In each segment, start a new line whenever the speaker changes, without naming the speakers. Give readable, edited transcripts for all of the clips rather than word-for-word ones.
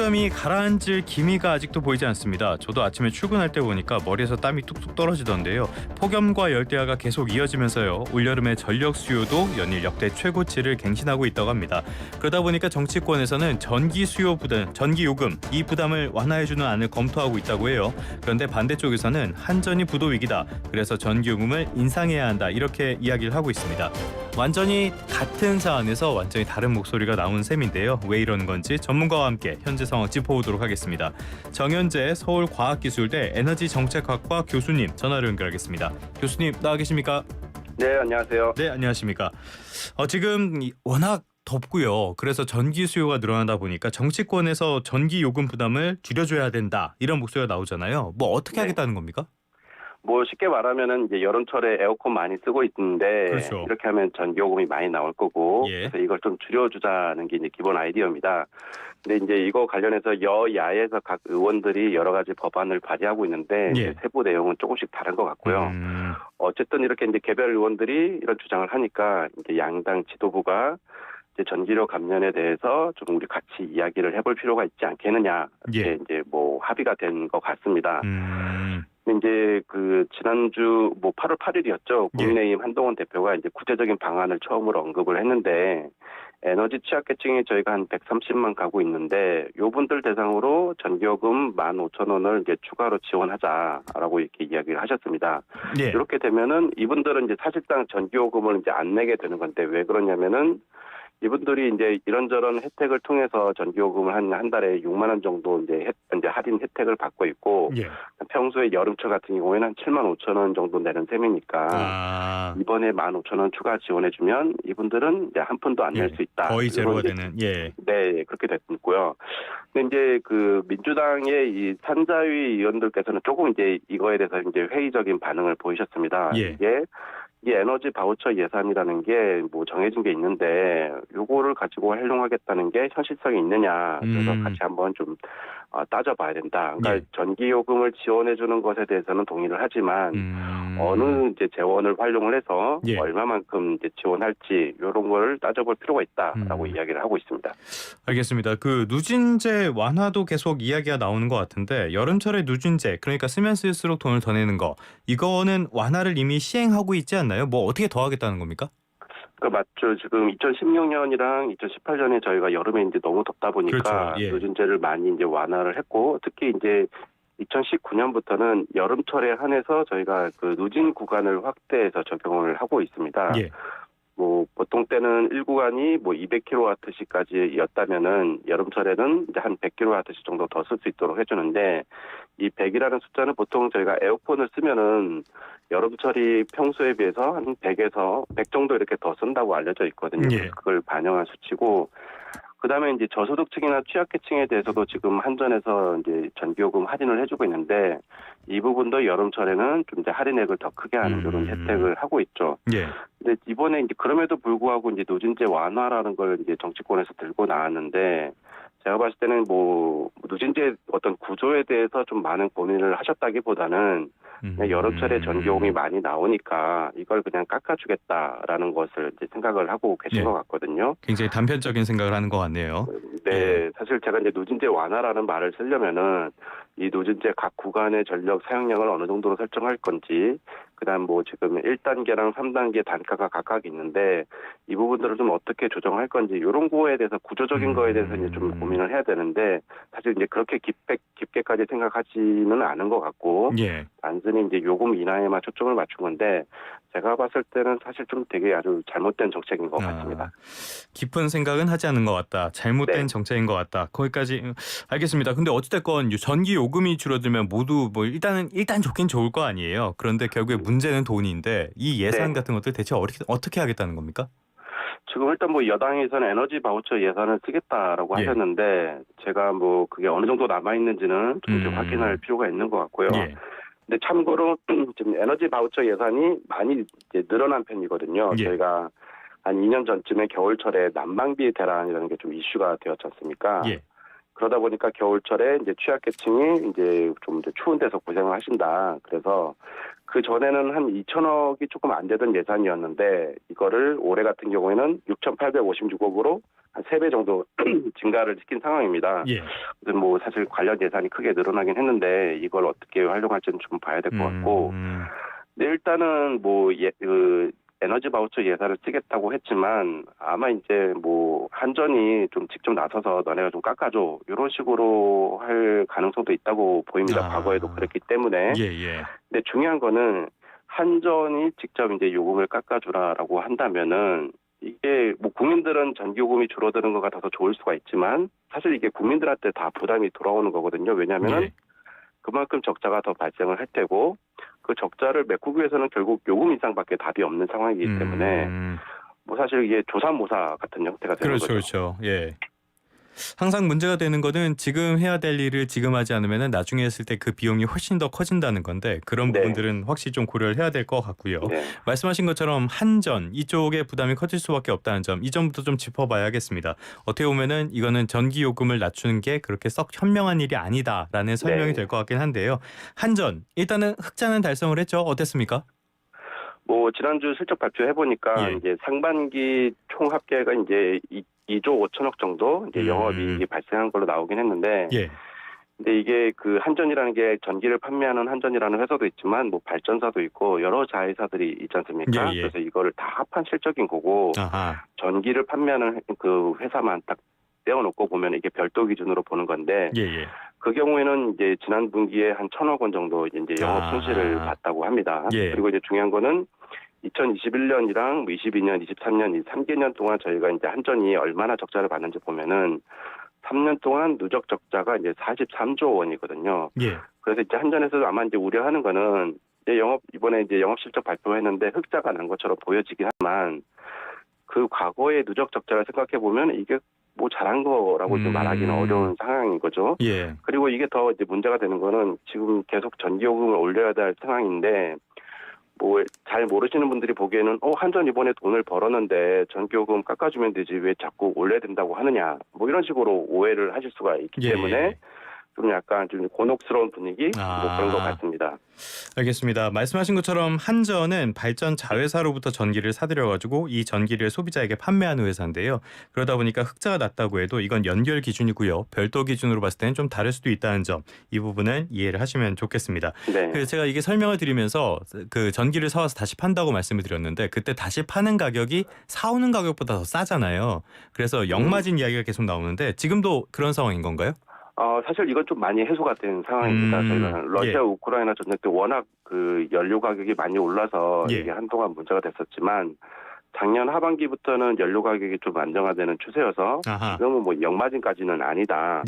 폭염이 가라앉을 기미가 아직도 보이지 않습니다. 저도 아침에 출근할 때 보니까 머리에서 땀이 뚝뚝 떨어지던데요. 폭염과 열대야가 계속 이어지면서요. 올여름의 전력 수요도 연일 역대 최고치를 갱신하고 있다고 합니다. 그러다 보니까 정치권에서는 전기 수요 부담, 전기 요금 이 부담을 완화해주는 안을 검토하고 있다고 해요. 그런데 반대쪽에서는 한전이 부도 위기다. 그래서 전기 요금을 인상해야 한다. 이렇게 이야기를 하고 있습니다. 완전히 같은 사안에서 완전히 다른 목소리가 나온 셈인데요. 왜 이러는 건지 전문가와 함께 현재 상황 짚어보도록 하겠습니다. 정현재 서울과학기술대 에너지정책학과 교수님 전화로 연결하겠습니다. 교수님 나와 계십니까?
네, 안녕하세요.
네, 안녕하십니까? 지금 워낙 덥고요. 그래서 전기 수요가 늘어나다 보니까 정치권에서 전기 요금 부담을 줄여줘야 된다. 이런 목소리가 나오잖아요. 뭐 어떻게 하겠다는 겁니까?
뭐 쉽게 말하면은 이제 여름철에 에어컨 많이 쓰고 있는데
그렇죠.
이렇게 하면 전기요금이 많이 나올 거고
예.
그래서 이걸 좀 줄여주자는 게 이제 기본 아이디어입니다. 근데 이제 이거 관련해서 여야에서 각 의원들이 여러 가지 법안을 발의하고 있는데
예.
이제 세부 내용은 조금씩 다른 것 같고요. 어쨌든 이렇게 이제 개별 의원들이 이런 주장을 하니까 이제 양당 지도부가 이제 전기료 감면에 대해서 좀 우리 같이 이야기를 해볼 필요가 있지 않겠느냐 이렇게
예.
이제 뭐 합의가 된 것 같습니다. 근데 이제 그 지난주 뭐 8월 8일이었죠. 국민의힘 한동훈 대표가 이제 구체적인 방안을 처음으로 언급을 했는데 에너지 취약계층이 저희가 한 130만 가구 있는데 요분들 대상으로 전기요금 15,000원을 이제 추가로 지원하자라고 이렇게 이야기를 하셨습니다.
예.
이렇게 되면은 이분들은 이제 사실상 전기요금을 이제 안 내게 되는 건데 왜 그러냐면은 이분들이 이제 이런저런 혜택을 통해서 전기요금을 한 달에 6만 원 정도 이제 할인 혜택을 받고 있고
예.
평소에 여름철 같은 경우에는 한 7만 5천 원 정도 내는 셈이니까 이번에 15,000원 추가 지원해주면 이분들은 이제 한 푼도 안 낼 수 있다.
거의 제로가 되는. 예.
네, 그렇게 됐고요. 근데 이제 그 민주당의 이 산자위 의원들께서는 조금 이제 이거에 대해서 이제 회의적인 반응을 보이셨습니다.
예.
이게 이 에너지 바우처 예산이라는 게 뭐 정해진 게 있는데 요거를 가지고 활용하겠다는 게 현실성이 있느냐 그래서 같이 한번 좀 따져봐야 된다. 그러니까
예.
전기요금을 지원해주는 것에 대해서는 동의를 하지만 어느 이제 재원을 활용을 해서
예.
얼마만큼 이제 지원할지 이런 걸 따져볼 필요가 있다라고 이야기를 하고 있습니다.
알겠습니다. 그 누진제 완화도 계속 이야기가 나오는 것 같은데 여름철에 누진제 그러니까 쓰면 쓸수록 돈을 더 내는 거 이거는 완화를 이미 시행하고 있지 않나요? 뭐 어떻게 더 하겠다는 겁니까?
그 맞죠. 지금 2016년이랑 2018년에 저희가 여름에 이제 너무 덥다 보니까
그렇죠. 예.
누진제를 많이 이제 완화를 했고 특히 이제 2019년부터는 여름철에 한해서 저희가 그 누진 구간을 확대해서 적용을 하고 있습니다.
예.
뭐 보통 때는 1구간이 뭐 200kWh까지였다면은 여름철에는 이제 한 100kWh 정도 더 쓸 수 있도록 해주는데 이 100이라는 숫자는 보통 저희가 에어컨을 쓰면은 여름철이 평소에 비해서 한 100에서 100 정도 이렇게 더 쓴다고 알려져 있거든요.
예.
그걸 반영한 수치고 그다음에 이제 저소득층이나 취약계층에 대해서도 지금 한전에서 이제 전기요금 할인을 해주고 있는데 이 부분도 여름철에는 좀 이제 할인액을 더 크게 하는 이런 혜택을 하고 있죠.
예.
근데 이번에 이제 그럼에도 불구하고 이제 누진제 완화라는 걸 이제 정치권에서 들고 나왔는데 제가 봤을 때는 뭐 누진제 어떤 구조에 대해서 좀 많은 고민을 하셨다기보다는 그냥 여름철에 전기요금이 많이 나오니까 이걸 그냥 깎아주겠다라는 것을 이제 생각을 하고 계신 것 같거든요.
굉장히 단편적인 생각을 하는 것 같네요.
네, 사실 제가 이제 누진제 완화라는 말을 쓰려면은 이 누진제 각 구간의 전력 사용량을 어느 정도로 설정할 건지, 그다음 뭐 지금 1단계랑 3단계 단가가 각각 있는데 이 부분들을 좀 어떻게 조정할 건지 이런 거에 대해서 구조적인 거에 대해서 이제 좀 고민을 해야 되는데 사실 이제 그렇게 깊게까지 생각하지는 않은 것 같고
예.
단순히 이제 요금 인하에만 초점을 맞춘 건데 제가 봤을 때는 사실 좀 되게 아주 잘못된 정책인 것 같습니다.
깊은 생각은 하지 않은 것 같다. 잘못된 정책인 것 같다. 거기까지 알겠습니다. 근데 어찌됐건 전기 요금이 줄어들면 모두 뭐 일단 좋긴 좋을 거 아니에요. 그런데 결국에 문제는 돈인데 이 예산 같은 것들 대체 어떻게 하겠다는 겁니까?
지금 일단 뭐 여당에서는 에너지 바우처 예산을 쓰겠다라고 하셨는데 제가 뭐 그게 어느 정도 남아 있는지는 좀 이제 확인할 필요가 있는 것 같고요. 근데 참고로 지금 에너지 바우처 예산이 많이 이제 늘어난 편이거든요. 저희가 한 2년 전쯤에 겨울철에 난방비 대란이라는 게 좀 이슈가 되었지 않습니까? 그러다 보니까 겨울철에 이제 취약계층이 이제 좀 이제 추운 데서 고생을 하신다. 그래서 그 전에는 한 2천억이 조금 안 되던 예산이었는데 이거를 올해 같은 경우에는 6,856억으로 한 3배 정도 증가를 시킨 상황입니다.
예.
그래서 뭐 사실 관련 예산이 크게 늘어나긴 했는데 이걸 어떻게 활용할지는 좀 봐야 될 것 같고. 근데 일단은 뭐 에너지 바우처 예산을 쓰겠다고 했지만 아마 이제 뭐 한전이 좀 직접 나서서 너네가 좀 깎아줘 이런 식으로 할 가능성도 있다고 보입니다. 과거에도 그랬기 때문에.
예.
근데 중요한 거는 한전이 직접 이제 요금을 깎아주라라고 한다면은 이게 뭐 국민들은 전기요금이 줄어드는 것 같아서 좋을 수가 있지만 사실 이게 국민들한테 다 부담이 돌아오는 거거든요. 왜냐하면은
예.
그만큼 적자가 더 발생을 할 테고 그 적자를 메꾸기 위해서는 결국 요금 인상밖에 답이 없는 상황이기 때문에 뭐 사실 이게 조삼모사 같은 형태가 되는 거죠.
그렇죠. 예. 항상 문제가 되는 거는 지금 해야 될 일을 지금 하지 않으면 나중에 했을 때 그 비용이 훨씬 더 커진다는 건데 그런
네.
부분들은 확실히 좀 고려를 해야 될 것 같고요.
네.
말씀하신 것처럼 한전 이쪽의 부담이 커질 수밖에 없다는 점, 이 점부터 좀 짚어봐야겠습니다. 어떻게 보면은 이거는 전기 요금을 낮추는 게 그렇게 썩 현명한 일이 아니다라는 설명이
네.
될 것 같긴 한데요. 한전 일단은 흑자는 달성을 했죠. 어땠습니까?
뭐 지난주 실적 발표해 보니까
예.
이제 상반기 총 합계가 이제 2조 5천억 정도 이제 영업이익이 발생한 걸로 나오긴 했는데,
예.
근데 이게 그 한전이라는 게 전기를 판매하는 한전이라는 회사도 있지만 뭐 발전사도 있고 여러 자회사들이 있지 않습니까?
예.
그래서 이거를 다 합한 실적인 거고
아하.
전기를 판매하는 그 회사만 딱 떼어놓고 보면 이게 별도 기준으로 보는 건데
예.
그 경우에는 이제 지난 분기에 한 1,000억 원 정도 이제 영업 손실을
아.
봤다고 합니다.
예.
그리고 이제 중요한 거는 2021년이랑 22년, 23년 이 3개년 동안 저희가 이제 한전이 얼마나 적자를 봤는지 보면은 3년 동안 누적 적자가 이제 43조 원이거든요.
예.
그래서 이제 한전에서도 아마 이제 우려하는 거는 이제 이번에 이제 영업 실적 발표했는데 흑자가 난 것처럼 보여지긴 하지만 그 과거의 누적 적자를 생각해 보면 이게 뭐 잘한 거라고 좀 말하기는 어려운 상황인 거죠.
예.
그리고 이게 더 이제 문제가 되는 거는 지금 계속 전기요금을 올려야 될 상황인데 뭐 잘 모르시는 분들이 보기에는 한전 이번에 돈을 벌었는데 전기요금 깎아주면 되지 왜 자꾸 올려야 된다고 하느냐 뭐 이런 식으로 오해를 하실 수가 있기 때문에 좀 약간 좀 곤혹스러운 분위기 뭐 그런 것 같습니다.
알겠습니다. 말씀하신 것처럼 한전은 발전 자회사로부터 전기를 사들여가지고 이 전기를 소비자에게 판매하는 회사인데요. 그러다 보니까 흑자가 났다고 해도 이건 연결 기준이고요. 별도 기준으로 봤을 때는 좀 다를 수도 있다는 점, 이 부분은 이해를 하시면 좋겠습니다.
네.
그래서 제가 이게 설명을 드리면서 그 전기를 사와서 다시 판다고 말씀을 드렸는데 그때 다시 파는 가격이 사오는 가격보다 더 싸잖아요. 그래서 역마진 이야기가 계속 나오는데 지금도 그런 상황인 건가요?
사실 이건 좀 많이 해소가 된 상황입니다. 저희가 러시아 우크라이나 전쟁 때 워낙 그 연료 가격이 많이 올라서 이게 한동안 문제가 됐었지만 작년 하반기부터는 연료 가격이 좀 안정화되는 추세여서 지금은 뭐 역마진까지는 아니다.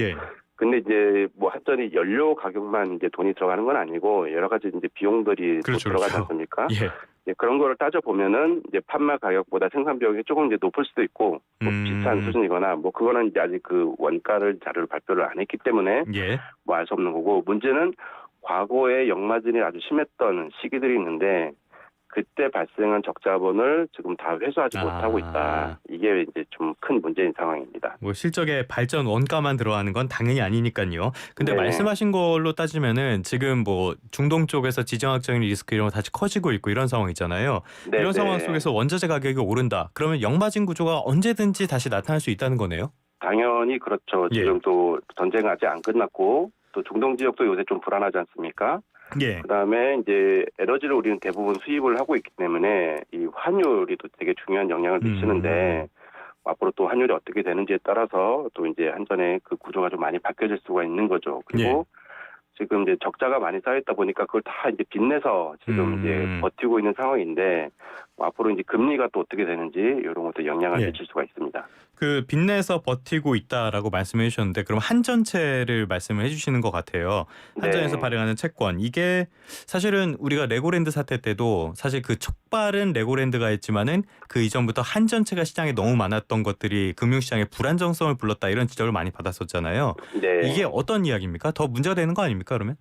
근데 이제 뭐 한전이 연료 가격만 이제 돈이 들어가는 건 아니고 여러 가지 이제 비용들이 또 들어가지 않습니까? 그런 거를 따져 보면은 이제 판매 가격보다 생산 비용이 조금 이제 높을 수도 있고 뭐 비슷한 수준이거나 뭐 그거는 이제 아직 그 원가를 자료를 발표를 안 했기 때문에 뭐 알 수 없는 거고 문제는 과거에 역마진이 아주 심했던 시기들이 있는데 그때 발생한 적자분을 지금 다 회수하지 못하고 있다. 이게 이제 좀 큰 문제인 상황입니다.
뭐 실적에 발전 원가만 들어가는 건 당연히 아니니까요. 근데 말씀하신 걸로 따지면은 지금 뭐 중동 쪽에서 지정학적인 리스크 이런 거 다시 커지고 있고 이런 상황이잖아요. 이런 상황 속에서 원자재 가격이 오른다. 그러면 역마진 구조가 언제든지 다시 나타날 수 있다는 거네요.
당연히 그렇죠. 지금 또 전쟁 아직 안 끝났고 또 중동 지역도 요새 좀 불안하지 않습니까? 그다음에 이제 에너지를 우리는 대부분 수입을 하고 있기 때문에 이 환율이 또 되게 중요한 영향을 미치는데 앞으로 또 환율이 어떻게 되는지에 따라서 또 이제 한전의 그 구조가 좀 많이 바뀌어질 수가 있는 거죠. 그리고 지금 이제 적자가 많이 쌓였다 보니까 그걸 다 이제 빚내서 지금 이제 버티고 있는 상황인데 앞으로 이제 금리가 또 어떻게 되는지 이런 것도 영향을 미칠 수가 있습니다.
그 빚내서 버티고 있다라고 말씀해 주셨는데 그럼 한전채를 말씀을 해주시는 것 같아요. 한전에서 발행하는 채권 이게 사실은 우리가 레고랜드 사태 때도 사실 그 촉발은 레고랜드가 했지만은 그 이전부터 한전채가 시장에 너무 많았던 것들이 금융시장의 불안정성을 불렀다 이런 지적을 많이 받았었잖아요. 이게 어떤 이야기입니까? 더 문제가 되는 거 아닙니까 그러면?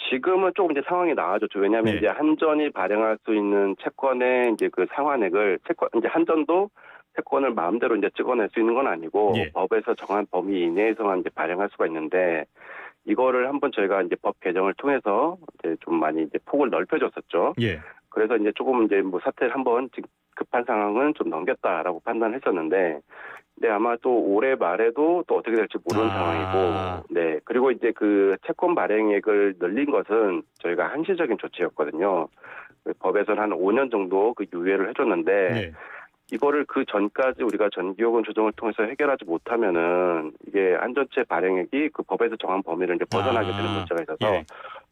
지금은 조금 이제 상황이 나아졌죠. 왜냐하면 이제 한전이 발행할 수 있는 채권의 이제 그 상환액을 이제 한전도 채권을 마음대로 이제 찍어낼 수 있는 건 아니고
예.
법에서 정한 범위 이내에서만 이제 발행할 수가 있는데 이거를 한번 저희가 이제 법 개정을 통해서 이제 좀 많이 이제 폭을 넓혀줬었죠.
예.
그래서 이제 조금 이제 뭐 사태를 한번 급한 상황은 좀 넘겼다라고 판단했었는데, 근데 아마 또 올해 말에도 또 어떻게 될지 모르는 상황이고, 네. 그리고 이제 그 채권 발행액을 늘린 것은 저희가 한시적인 조치였거든요. 법에서는 한 5년 정도 그 유예를 해줬는데,
예.
이거를 그 전까지 우리가 전기요금 조정을 통해서 해결하지 못하면은 이게 한전채 발행액이 그 법에서 정한 범위를 이제 벗어나게 되는 문제가 있어서
예.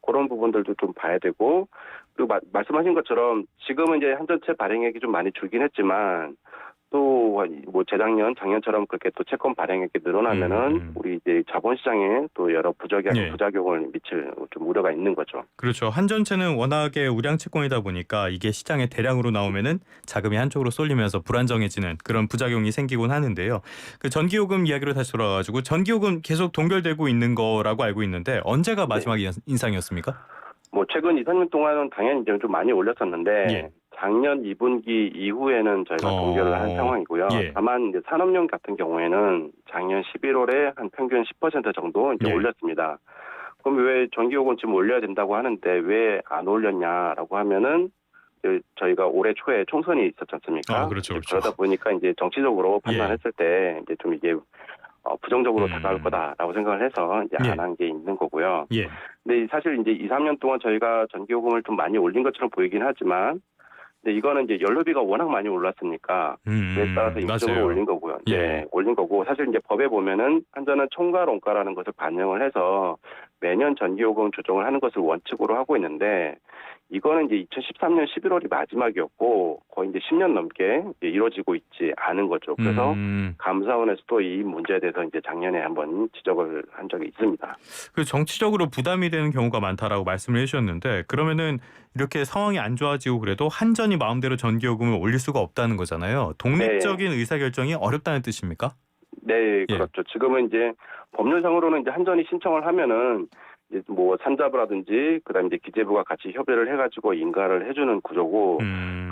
그런 부분들도 좀 봐야 되고, 그리고 말씀하신 것처럼 지금은 이제 한전채 발행액이 좀 많이 줄긴 했지만 또 뭐 재작년, 작년처럼 그렇게 또 채권 발행액이 늘어나면은 우리 이제 자본시장에 또 여러
예.
부작용을 미칠 좀 우려가 있는 거죠.
그렇죠. 한전채는 워낙에 우량 채권이다 보니까 이게 시장에 대량으로 나오면은 자금이 한쪽으로 쏠리면서 불안정해지는 그런 부작용이 생기곤 하는데요. 그 전기요금 이야기로 다시 돌아가지고 전기요금 계속 동결되고 있는 거라고 알고 있는데 언제가 마지막 인상이었습니까?
뭐 최근 2, 3년 동안은 당연히 이제 좀 많이 올렸었는데
예.
작년 2분기 이후에는 저희가 동결을 한 상황이고요.
예.
다만 이제 산업용 같은 경우에는 작년 11월에 한 평균 10% 정도 이제
예.
올렸습니다. 그럼 왜 전기요금 지금 올려야 된다고 하는데 왜 안 올렸냐라고 하면은 저희가 올해 초에 총선이 있었지 않습니까?
그렇죠.
그러다 보니까 이제 정치적으로 판단했을 때 이제 좀 이게 부정적으로 다가올 거다라고 생각을 해서 이제
예.
안 한 게 있는 거고요.
예.
근데 사실 이제 2, 3년 동안 저희가 전기요금을 좀 많이 올린 것처럼 보이긴 하지만, 근데 이거는 이제 연료비가 워낙 많이 올랐으니까 그에 따라서 인적으로
맞아요.
올린 거고요.
예.
네, 올린 거고 사실 이제 법에 보면은 한전은 총괄 원가라는 것을 반영을 해서 매년 전기요금 조정을 하는 것을 원칙으로 하고 있는데 이거는 이제 2013년 11월이 마지막이었고 거의 이제 10년 넘게 이제 이루어지고 있지 않은 거죠. 그래서 감사원에서도 이 문제에 대해서 이제 작년에 한번 지적을 한 적이 있습니다.
그 정치적으로 부담이 되는 경우가 많다라고 말씀을 해주셨는데 그러면은 이렇게 상황이 안 좋아지고 그래도 한전이 마음대로 전기요금을 올릴 수가 없다는 거잖아요. 독립적인 의사결정이 어렵다는 뜻입니까?
네,
예.
그렇죠. 지금은 이제 법률상으로는 이제 한전이 신청을 하면은 이제 뭐 산자부라든지 그다음에 이제 기재부가 같이 협의를 해가지고 인가를 해주는 구조고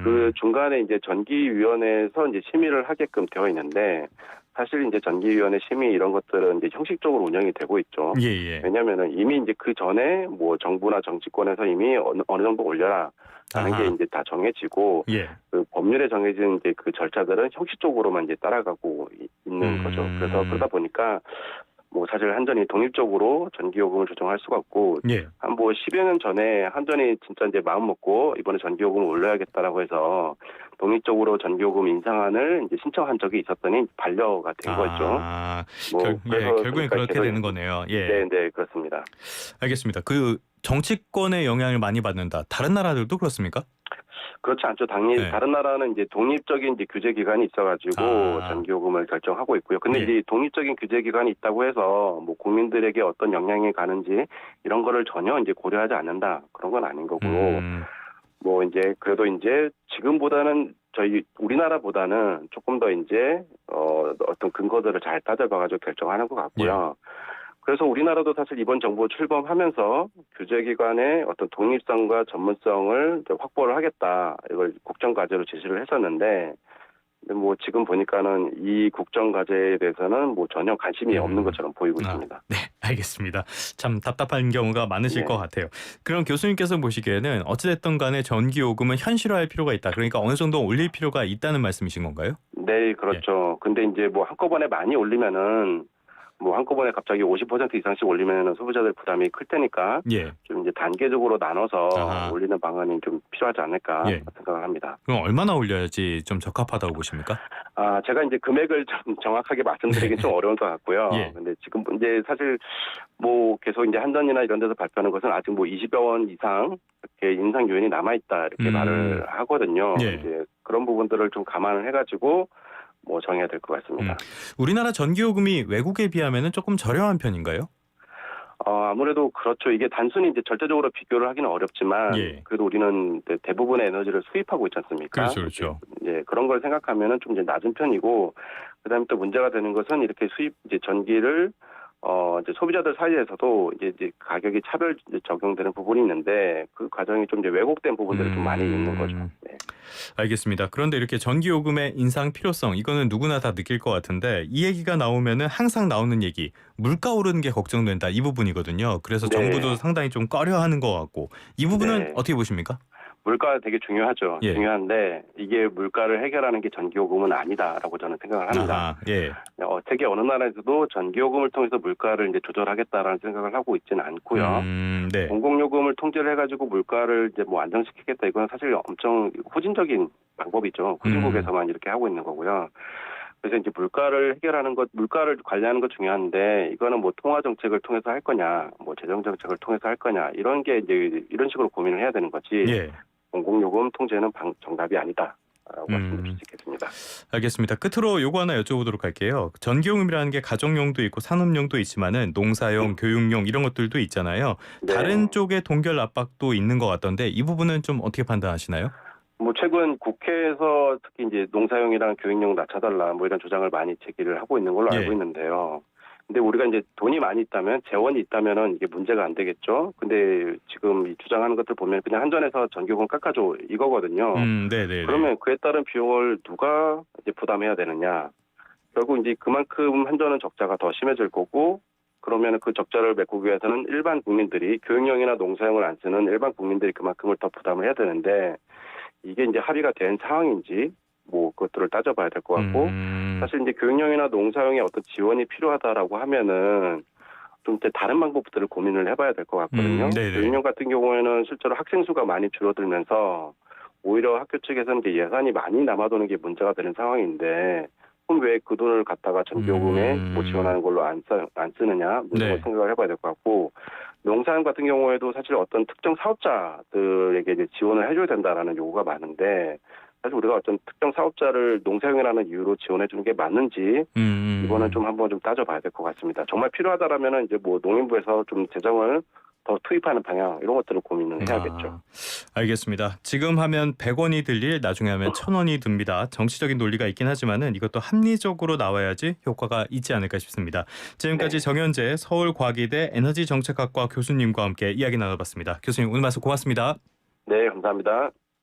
그 중간에 이제 전기위원회에서 이제 심의를 하게끔 되어 있는데 사실 이제 전기위원회 심의 이런 것들은 이제 형식적으로 운영이 되고 있죠.
예.
왜냐하면은 이미 이제 그 전에 뭐 정부나 정치권에서 이미 어느 정도 올려라. 하는 게 이제 다 정해지고
예.
그 법률에 정해진 이제 그 절차들은 형식적으로만 이제 따라가고 있는 거죠. 그래서 그러다 보니까 뭐 사실 한전이 독립적으로 전기요금을 조정할 수가 없고
예.
한 뭐 10여 년 전에 한전이 진짜 이제 마음 먹고 이번에 전기요금을 올려야겠다라고 해서 독립적으로 전기요금 인상안을 이제 신청한 적이 있었더니 반려가 된 거죠. 뭐
결국엔 그렇게 되는 거네요. 예.
네, 그렇습니다.
알겠습니다. 그 정치권의 영향을 많이 받는다. 다른 나라들도 그렇습니까?
그렇지 않죠. 당연히
네.
다른 나라는 이제 독립적인 이제 규제 기관이 있어가지고 전기요금을 결정하고 있고요. 근데 이제 독립적인 규제 기관이 있다고 해서 뭐 국민들에게 어떤 영향이 가는지 이런 거를 전혀 이제 고려하지 않는다 그런 건 아닌 거고 뭐 이제 그래도 이제 지금보다는 우리나라보다는 조금 더 이제 어떤 근거들을 잘 따져봐가지고 결정하는 것 같고요. 그래서 우리나라도 사실 이번 정부 출범하면서 규제기관의 어떤 독립성과 전문성을 확보를 하겠다. 이걸 국정과제로 제시를 했었는데, 뭐 지금 보니까는 이 국정과제에 대해서는 뭐 전혀 관심이 없는 것처럼 보이고 있습니다.
네, 알겠습니다. 참 답답한 경우가 많으실 것 같아요. 그럼 교수님께서 보시기에는 어찌됐든 간에 전기요금은 현실화할 필요가 있다. 그러니까 어느 정도 올릴 필요가 있다는 말씀이신 건가요?
네, 그렇죠. 근데 이제 뭐 한꺼번에 많이 올리면은 뭐 한꺼번에 갑자기 50% 이상씩 올리면 소비자들 부담이 클 테니까 좀 이제 단계적으로 나눠서 올리는 방안이 좀 필요하지 않을까 생각을 합니다.
그럼 얼마나 올려야지 좀 적합하다고 보십니까?
제가 이제 금액을 좀 정확하게 말씀드리긴 좀 어려울 것 같고요. 근데 지금 이제 사실 뭐 계속 이제 한전이나 이런 데서 발표하는 것은 아직 뭐 20여 원 이상 이렇게 인상 요인이 남아 있다 이렇게 말을 하거든요. 이제 그런 부분들을 좀 감안을 해가지고 뭐 정해야 될 것 같습니다.
우리나라 전기요금이 외국에 비하면 조금 저렴한 편인가요?
아무래도 그렇죠. 이게 단순히 이제 절대적으로 비교를 하기는 어렵지만 그래도 우리는 대부분의 에너지를 수입하고 있지 않습니까?
그렇죠.
그런 걸 생각하면은 좀 이제 낮은 편이고 그다음에 또 문제가 되는 것은 이렇게 이제 전기를 이제 소비자들 사이에서도 이제 가격이 차별 적용되는 부분이 있는데 그 과정이 좀 이제 왜곡된 부분들이 좀 많이 있는 거죠. 네.
알겠습니다. 그런데 이렇게 전기요금의 인상 필요성 이거는 누구나 다 느낄 것 같은데 이 얘기가 나오면은 항상 나오는 얘기 물가 오르는 게 걱정된다 이 부분이거든요. 그래서
네.
정부도 상당히 좀 꺼려하는 것 같고 이 부분은
네.
어떻게 보십니까?
물가 되게 중요하죠.
예.
중요한데 이게 물가를 해결하는 게 전기요금은 아니다라고 저는 생각을 합니다.
아하, 예.
세계 어느 나라에서도 전기요금을 통해서 물가를 이제 조절하겠다라는 생각을 하고 있지는 않고요.
네.
공공요금을 통제를 해가지고 물가를 이제 뭐 안정시키겠다 이건 사실 엄청 후진적인 방법이죠. 후진국에서만 이렇게 하고 있는 거고요. 그래서 이제 물가를 해결하는 것, 물가를 관리하는 것 중요한데 이거는 뭐 통화 정책을 통해서 할 거냐, 뭐 재정 정책을 통해서 할 거냐 이런 게 이제 이런 식으로 고민을 해야 되는 거지.
예.
공공요금 통제는 정답이 아니다라고 말씀드릴 수 있겠습니다.
알겠습니다. 끝으로 요거 하나 여쭤보도록 할게요. 전기요금이라는 게 가정용도 있고 산업용도 있지만은 농사용, 교육용 이런 것들도 있잖아요.
네.
다른 쪽에 동결 압박도 있는 것 같던데 이 부분은 좀 어떻게 판단하시나요?
뭐 최근 국회에서 특히 이제 농사용이랑 교육용 낮춰달라 뭐 이런 주장을 많이 제기를 하고 있는 걸로
예.
알고 있는데요. 근데 우리가 이제 돈이 많이 있다면 재원이 있다면은 이게 문제가 안 되겠죠. 근데 지금 이 주장하는 것들 보면 그냥 한전에서 전기요금 깎아줘 이거거든요.
네네.
그러면 그에 따른 비용을 누가 이제 부담해야 되느냐. 결국 이제 그만큼 한전은 적자가 더 심해질 거고 그러면 그 적자를 메꾸기 위해서는 일반 국민들이 교육용이나 농사용을 안 쓰는 일반 국민들이 그만큼을 더 부담을 해야 되는데 이게 이제 합의가 된 상황인지 뭐 그것들을 따져봐야 될 것 같고 사실 이제 교육용이나 농사용에 어떤 지원이 필요하다라고 하면은 좀 이제 다른 방법들을 고민을 해봐야 될 것 같거든요. 교육용 같은 경우에는 실제로 학생 수가 많이 줄어들면서 오히려 학교 측에서는 이제 예산이 많이 남아도는 게 문제가 되는 상황인데 그럼 왜 그 돈을 갖다가 전기요금에 뭐 지원하는 걸로 안 쓰느냐 이런 걸 생각을 해봐야 될 것 같고 농사용 같은 경우에도 사실 어떤 특정 사업자들에게 이제 지원을 해줘야 된다라는 요구가 많은데 사실 우리가 어떤 특정 사업자를 농사용이라는 이유로 지원해 주는 게 맞는지 이거는 좀 한번 좀 따져봐야 될 것 같습니다. 정말 필요하다라면은 이제 뭐 농림부에서 좀 재정을 더 투입하는 방향 이런 것들을 고민을 해야겠죠.
알겠습니다. 지금 하면 100원이 들 일 나중에 하면 1000원이 듭니다. 정치적인 논리가 있긴 하지만은 이것도 합리적으로 나와야지 효과가 있지 않을까 싶습니다. 지금까지 정현재 서울과기대 에너지정책학과 교수님과 함께 이야기 나눠봤습니다. 교수님 오늘 말씀 고맙습니다.
네, 감사합니다.